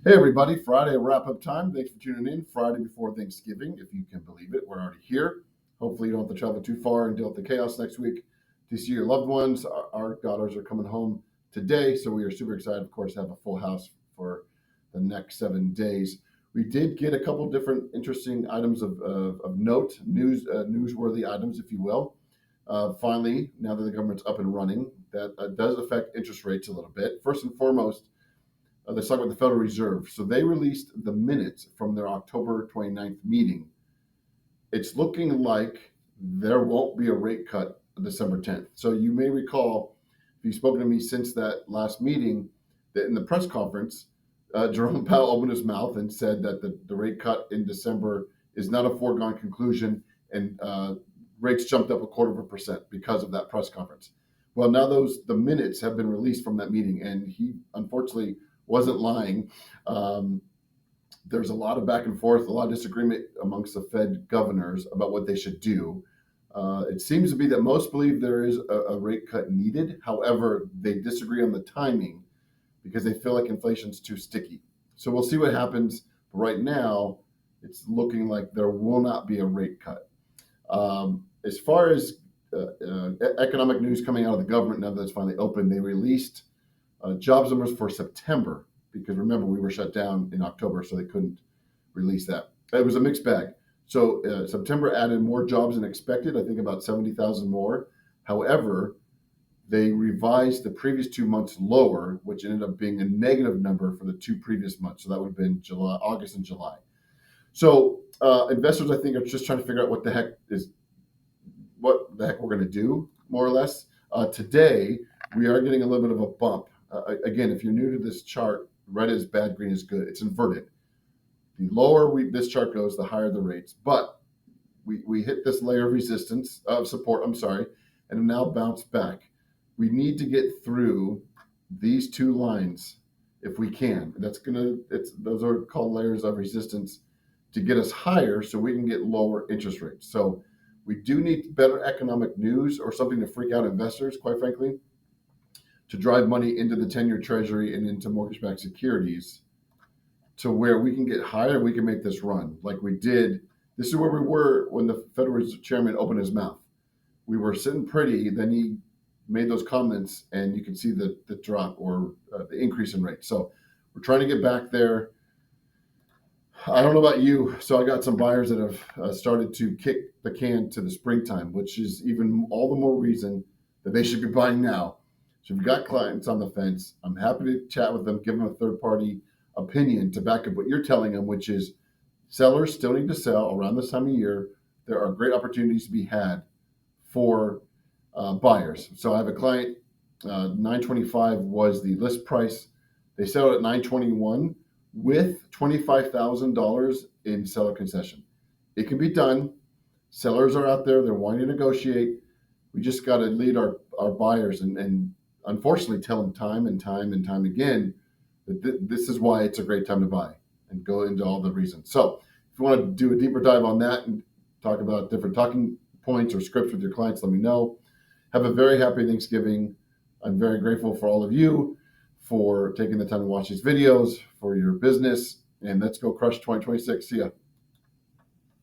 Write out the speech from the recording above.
Hey everybody, Friday wrap-up time. Thanks for tuning in. Friday before Thanksgiving, if you can believe it. We're already here. Hopefully you don't have to travel too far and deal with the chaos next week to see your loved ones. Our daughters are coming home today, so we are super excited, of course, to have a full house for the next 7 days. We did get a couple different interesting items of note, newsworthy items, if you will. Finally, now that the government's up and running, that does affect interest rates a little bit. First and foremost, let's talk about the Federal Reserve. So they released the minutes from their October 29th meeting. It's looking like there won't be a rate cut December 10th. So you may recall, if you've spoken to me since that last meeting, that in the press conference, Jerome Powell opened his mouth and said that the rate cut in December is not a foregone conclusion, and rates jumped up 0.25% because of that press conference. Well, now the minutes have been released from that meeting, and he unfortunately wasn't lying. There's a lot of back and forth, a lot of disagreement amongst the Fed governors about what they should do. It seems to be that most believe there is a rate cut needed. However, they disagree on the timing because they feel like inflation's too sticky. So we'll see what happens. But right now, it's looking like there will not be a rate cut. As far as economic news coming out of the government, now that it's finally open, they released jobs numbers for September, because remember, we were shut down in October, so they couldn't release that. It was a mixed bag. So September added more jobs than expected, I think about 70,000 more. However, they revised the previous 2 months lower, which ended up being a negative number for the two previous months. So that would have been August and July. So investors, I think, are just trying to figure out what the heck we're going to do, more or less. Today, we are getting a little bit of a bump. Again, if you're new to this chart, red is bad, green is good. It's inverted. The lower this chart goes, the higher the rates. But we hit this layer of resistance, of support, and have now bounced back. We need to get through these two lines if we can. Those are called layers of resistance to get us higher so we can get lower interest rates. So we do need better economic news or something to freak out investors, quite frankly, to drive money into the 10-year treasury and into mortgage-backed securities to where we can get higher, we can make this run like we did. This is where we were when the Federal Reserve Chairman opened his mouth. We were sitting pretty, then he made those comments, and you can see the drop or the increase in rates. So we're trying to get back there. I don't know about you, so I got some buyers that have started to kick the can to the springtime, which is even all the more reason that they should be buying now. So if you've got clients on the fence, I'm happy to chat with them, give them a third-party opinion to back up what you're telling them, which is sellers still need to sell around this time of year. There are great opportunities to be had for buyers. So I have a client, 925 was the list price. They settled at 921 with $25,000 in seller concession. It can be done. Sellers are out there. They're wanting to negotiate. We just got to lead our buyers and unfortunately tell them time and time again that this is why it's a great time to buy, and go into all the reasons. So if you want to do a deeper dive on that and talk about different talking points or scripts with your clients, let me know. Have a very happy Thanksgiving. I'm very grateful for all of you for taking the time to watch these videos, for your business, and let's go crush 2026. See ya.